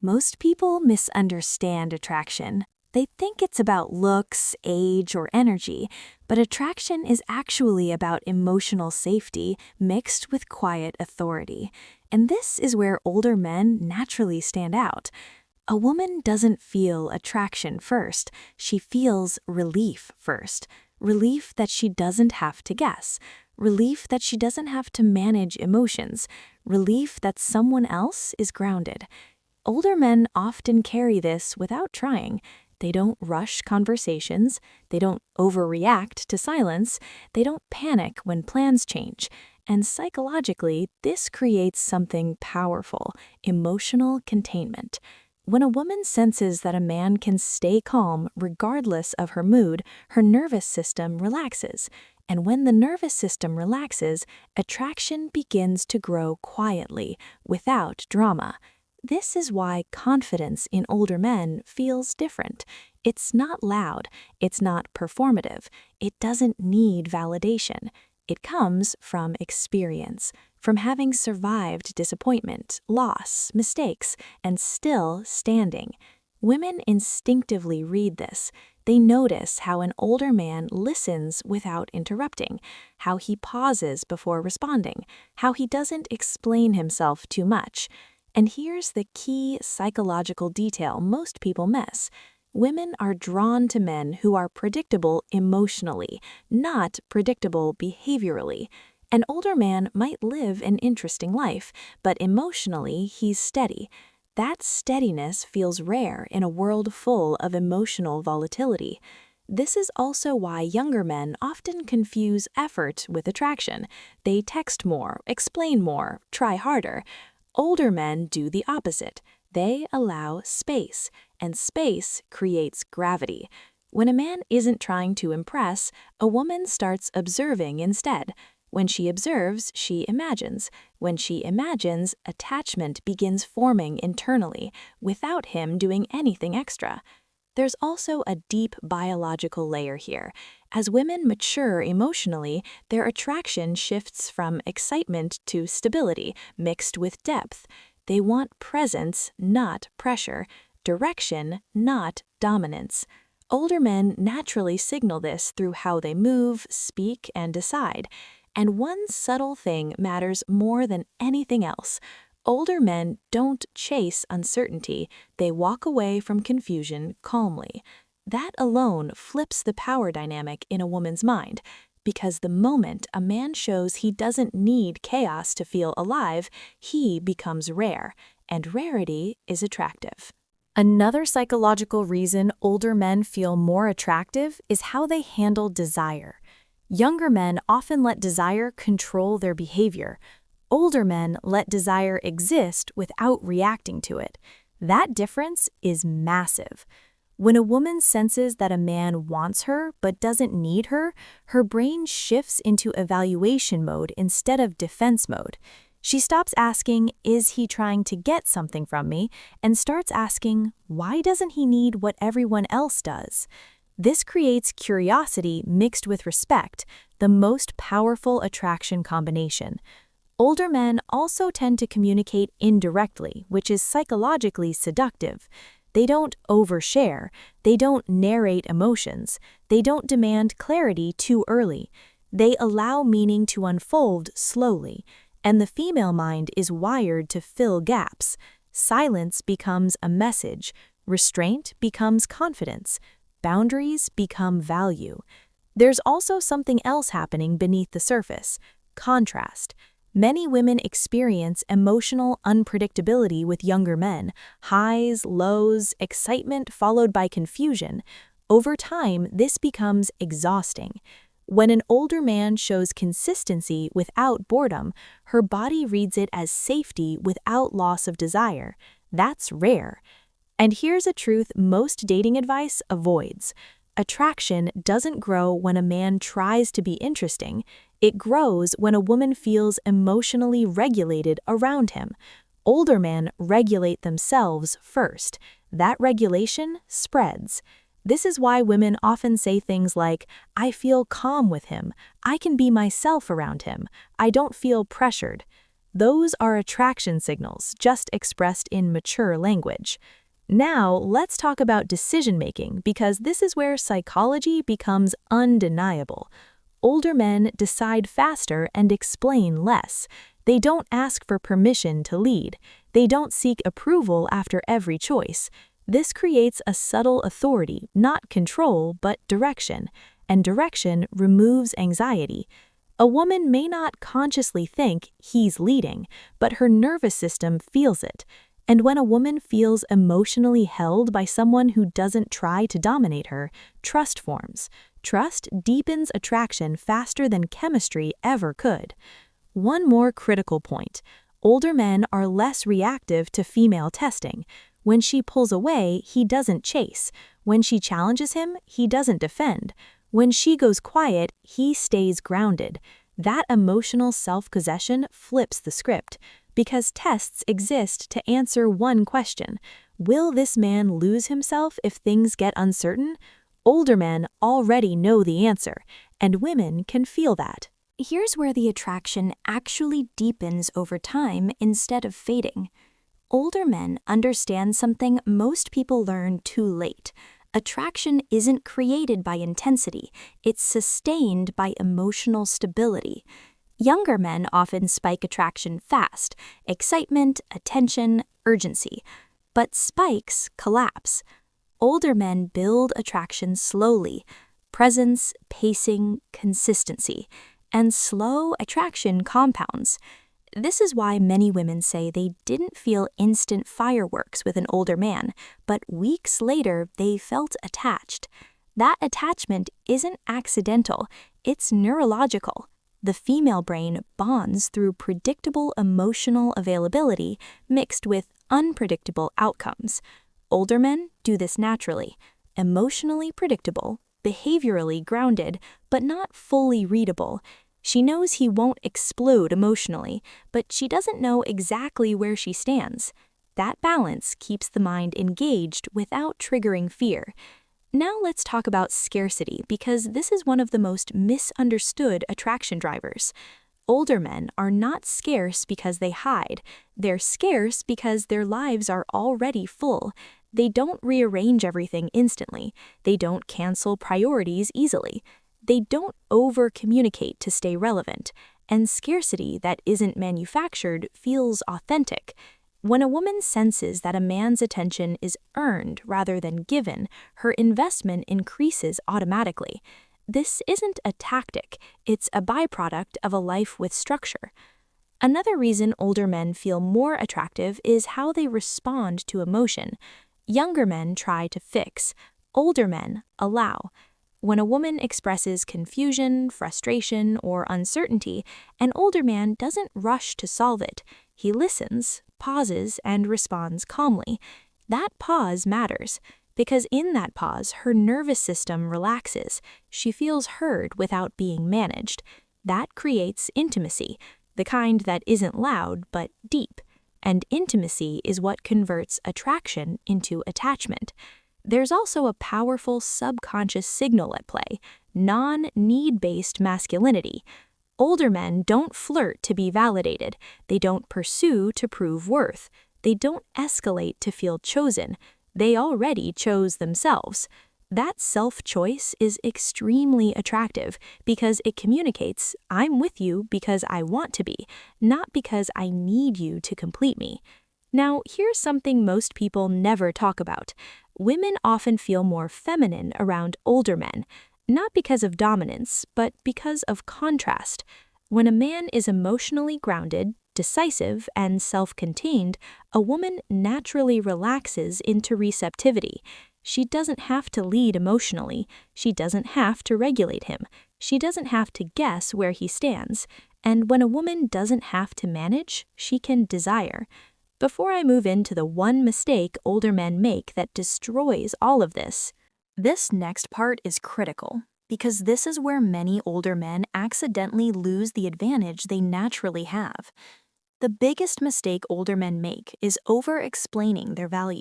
Most people misunderstand attraction. They think it's about looks, age, or energy, but attraction is actually about emotional safety mixed with quiet authority. And this is where older men naturally stand out. A woman doesn't feel attraction first, she feels relief first. Relief that she doesn't have to guess. Relief that she doesn't have to manage emotions. Relief that someone else is grounded. Older men often carry this without trying. They don't rush conversations. They don't overreact to silence. They don't panic when plans change. And psychologically, this creates something powerful: emotional containment. When a woman senses that a man can stay calm regardless of her mood, her nervous system relaxes. And when the nervous system relaxes, attraction begins to grow quietly, without drama. This is why confidence in older men feels different. It's not loud, it's not performative, it doesn't need validation. It comes from experience, from having survived disappointment, loss, mistakes, and still standing. Women instinctively read this. They notice how an older man listens without interrupting, how he pauses before responding, how he doesn't explain himself too much. And here's the key psychological detail most people miss. Women are drawn to men who are predictable emotionally, not predictable behaviorally. An older man might live an interesting life, but emotionally he's steady. That steadiness feels rare in a world full of emotional volatility. This is also why younger men often confuse effort with attraction. They text more, explain more, try harder. Older men do the opposite. They allow space, and space creates gravity. When a man isn't trying to impress, a woman starts observing instead. When she observes, she imagines. When she imagines, attachment begins forming internally, without him doing anything extra. There's also a deep biological layer here. As women mature emotionally, their attraction shifts from excitement to stability, mixed with depth. They want presence, not pressure, direction, not dominance. Older men naturally signal this through how they move, speak, and decide. And one subtle thing matters more than anything else. Older men don't chase uncertainty, they walk away from confusion calmly. That alone flips the power dynamic in a woman's mind, because the moment a man shows he doesn't need chaos to feel alive, he becomes rare, and rarity is attractive. Another psychological reason older men feel more attractive is how they handle desire. Younger men often let desire control their behavior. Older men let desire exist without reacting to it. That difference is massive. When a woman senses that a man wants her but doesn't need her, her brain shifts into evaluation mode instead of defense mode. She stops asking, "Is he trying to get something from me?" and starts asking, "Why doesn't he need what everyone else does?" This creates curiosity mixed with respect, the most powerful attraction combination. Older men also tend to communicate indirectly, which is psychologically seductive. They don't overshare, they don't narrate emotions, they don't demand clarity too early. They allow meaning to unfold slowly, and the female mind is wired to fill gaps. Silence becomes a message, restraint becomes confidence, boundaries become value. There's also something else happening beneath the surface: contrast. Many women experience emotional unpredictability with younger men, highs, lows, excitement followed by confusion. Over time, this becomes exhausting. When an older man shows consistency without boredom, her body reads it as safety without loss of desire. That's rare. And here's a truth most dating advice avoids. Attraction doesn't grow when a man tries to be interesting. It grows when a woman feels emotionally regulated around him. Older men regulate themselves first. That regulation spreads. This is why women often say things like, "I feel calm with him. I can be myself around him. I don't feel pressured." Those are attraction signals, just expressed in mature language. Now, let's talk about decision-making, because this is where psychology becomes undeniable. Older men decide faster and explain less. They don't ask for permission to lead. They don't seek approval after every choice. This creates a subtle authority, not control, but direction. And direction removes anxiety. A woman may not consciously think he's leading, but her nervous system feels it. And when a woman feels emotionally held by someone who doesn't try to dominate her, trust forms. Trust deepens attraction faster than chemistry ever could. One more critical point. Older men are less reactive to female testing. When she pulls away, he doesn't chase. When she challenges him, he doesn't defend. When she goes quiet, he stays grounded. That emotional self-possession flips the script, because tests exist to answer one question. Will this man lose himself if things get uncertain? Older men already know the answer, and women can feel that. Here's where the attraction actually deepens over time instead of fading. Older men understand something most people learn too late. Attraction isn't created by intensity, it's sustained by emotional stability. Younger men often spike attraction fast, excitement, attention, urgency. But spikes collapse. Older men build attraction slowly, presence, pacing, consistency, and slow attraction compounds. This is why many women say they didn't feel instant fireworks with an older man, but weeks later they felt attached. That attachment isn't accidental, it's neurological. The female brain bonds through predictable emotional availability mixed with unpredictable outcomes. Older men do this naturally, emotionally predictable, behaviorally grounded, but not fully readable. She knows he won't explode emotionally, but she doesn't know exactly where she stands. That balance keeps the mind engaged without triggering fear. Now let's talk about scarcity, because this is one of the most misunderstood attraction drivers. Older men are not scarce because they hide. They're scarce because their lives are already full. They don't rearrange everything instantly. They don't cancel priorities easily. They don't over-communicate to stay relevant. And scarcity that isn't manufactured feels authentic. When a woman senses that a man's attention is earned rather than given, her investment increases automatically. This isn't a tactic, it's a byproduct of a life with structure. Another reason older men feel more attractive is how they respond to emotion. Younger men try to fix, older men allow. When a woman expresses confusion, frustration, or uncertainty, an older man doesn't rush to solve it. He listens, pauses, and responds calmly. That pause matters, because in that pause, her nervous system relaxes. She feels heard without being managed. That creates intimacy, the kind that isn't loud but deep. And intimacy is what converts attraction into attachment. There's also a powerful subconscious signal at play, non-need-based masculinity. Older men don't flirt to be validated. They don't pursue to prove worth. They don't escalate to feel chosen. They already chose themselves. That self-choice is extremely attractive because it communicates, I'm with you because I want to be, not because I need you to complete me. Now, here's something most people never talk about. Women often feel more feminine around older men, not because of dominance, but because of contrast. When a man is emotionally grounded, decisive, and self-contained, a woman naturally relaxes into receptivity. She doesn't have to lead emotionally. She doesn't have to regulate him. She doesn't have to guess where he stands. And when a woman doesn't have to manage, she can desire. Before I move into the one mistake older men make that destroys all of this next part is critical, because this is where many older men accidentally lose the advantage they naturally have. The biggest mistake older men make is over-explaining their value.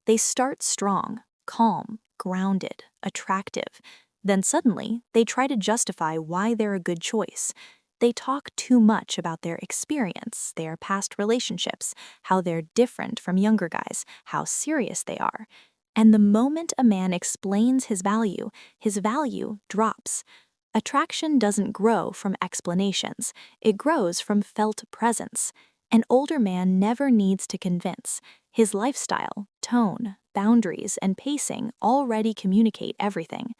They start strong, calm, grounded, attractive. Then suddenly, they try to justify why they're a good choice. They talk too much about their experience, their past relationships, how they're different from younger guys, how serious they are. And the moment a man explains his value drops. Attraction doesn't grow from explanations, it grows from felt presence. An older man never needs to convince. His lifestyle, tone, boundaries, and pacing already communicate everything.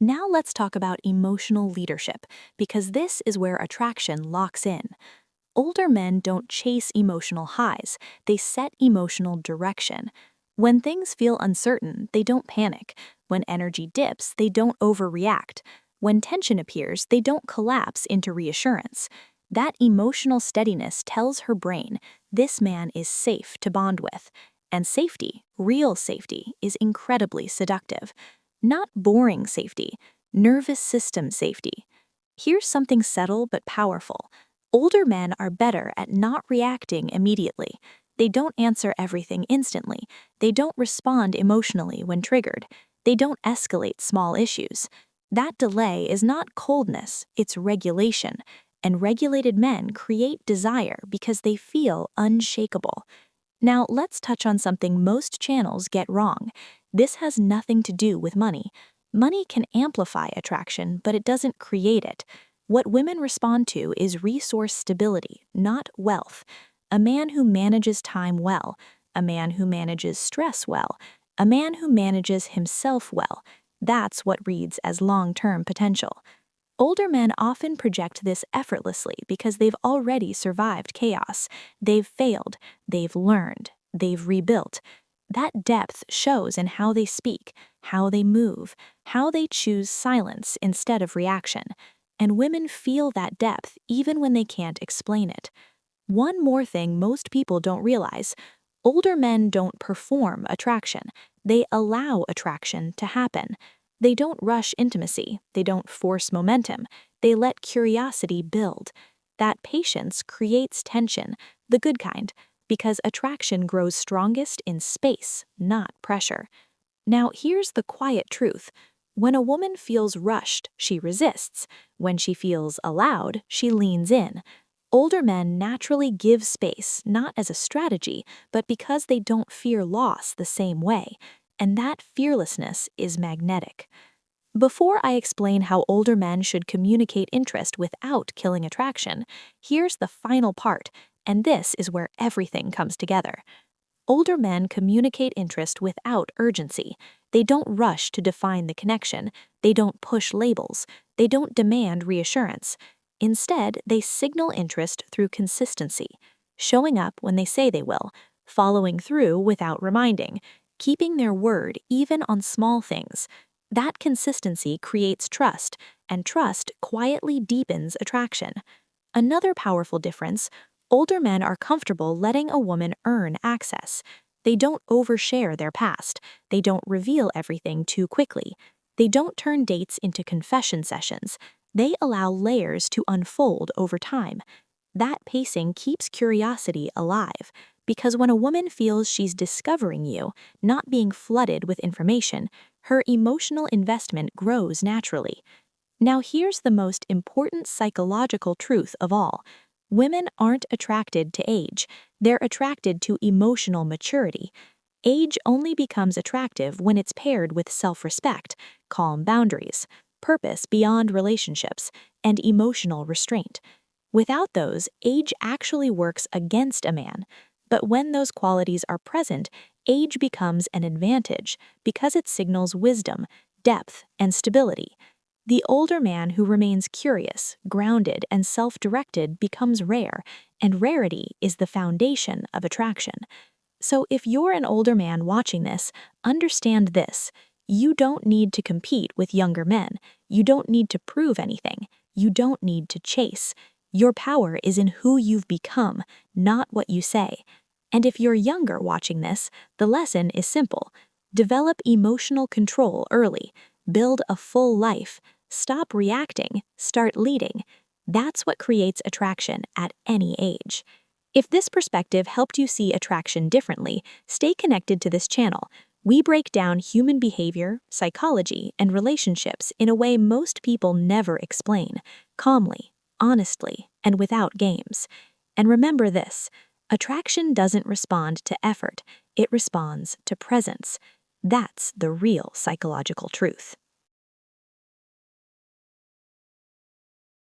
Now let's talk about emotional leadership, because this is where attraction locks in. Older men don't chase emotional highs, they set emotional direction. When things feel uncertain, they don't panic. When energy dips, they don't overreact. When tension appears, they don't collapse into reassurance. That emotional steadiness tells her brain, this man is safe to bond with. And safety, real safety, is incredibly seductive. Not boring safety, nervous system safety. Here's something subtle but powerful. Older men are better at not reacting immediately. They don't answer everything instantly. They don't respond emotionally when triggered. They don't escalate small issues. That delay is not coldness, it's regulation. And regulated men create desire because they feel unshakable. Now, let's touch on something most channels get wrong. This has nothing to do with money. Money can amplify attraction, but it doesn't create it. What women respond to is resource stability, not wealth. A man who manages time well, a man who manages stress well, a man who manages himself well. That's what reads as long-term potential. Older men often project this effortlessly because they've already survived chaos. They've failed, they've learned, they've rebuilt. That depth shows in how they speak, how they move, how they choose silence instead of reaction. And women feel that depth even when they can't explain it. One more thing most people don't realize: older men don't perform attraction, they allow attraction to happen. They don't rush intimacy, they don't force momentum, they let curiosity build. That patience creates tension, the good kind, because attraction grows strongest in space, not pressure. Now, here's the quiet truth. When a woman feels rushed, she resists. When she feels allowed, she leans in. Older men naturally give space, not as a strategy, but because they don't fear loss the same way. And that fearlessness is magnetic. Before I explain how older men should communicate interest without killing attraction, here's the final part, and this is where everything comes together. Older men communicate interest without urgency. They don't rush to define the connection. They don't push labels. They don't demand reassurance. Instead, they signal interest through consistency, showing up when they say they will, following through without reminding, keeping their word even on small things. That consistency creates trust, and trust quietly deepens attraction. Another powerful difference: older men are comfortable letting a woman earn access. They don't overshare their past. They don't reveal everything too quickly. They don't turn dates into confession sessions. They allow layers to unfold over time. That pacing keeps curiosity alive, because when a woman feels she's discovering you, not being flooded with information, her emotional investment grows naturally. Now here's the most important psychological truth of all. Women aren't attracted to age, they're attracted to emotional maturity. Age only becomes attractive when it's paired with self-respect, calm boundaries, purpose beyond relationships, and emotional restraint. Without those, age actually works against a man. But when those qualities are present, age becomes an advantage because it signals wisdom, depth, and stability. The older man who remains curious, grounded, and self-directed becomes rare, and rarity is the foundation of attraction. So if you're an older man watching this, understand this: you don't need to compete with younger men. You don't need to prove anything. You don't need to chase. Your power is in who you've become, not what you say. And if you're younger watching this, the lesson is simple. Develop emotional control early. Build a full life. Stop reacting. Start leading. That's what creates attraction at any age. If this perspective helped you see attraction differently, stay connected to this channel. We break down human behavior, psychology, and relationships in a way most people never explain, calmly, honestly and without games. And remember this, attraction doesn't respond to effort, it responds to presence. That's the real psychological truth.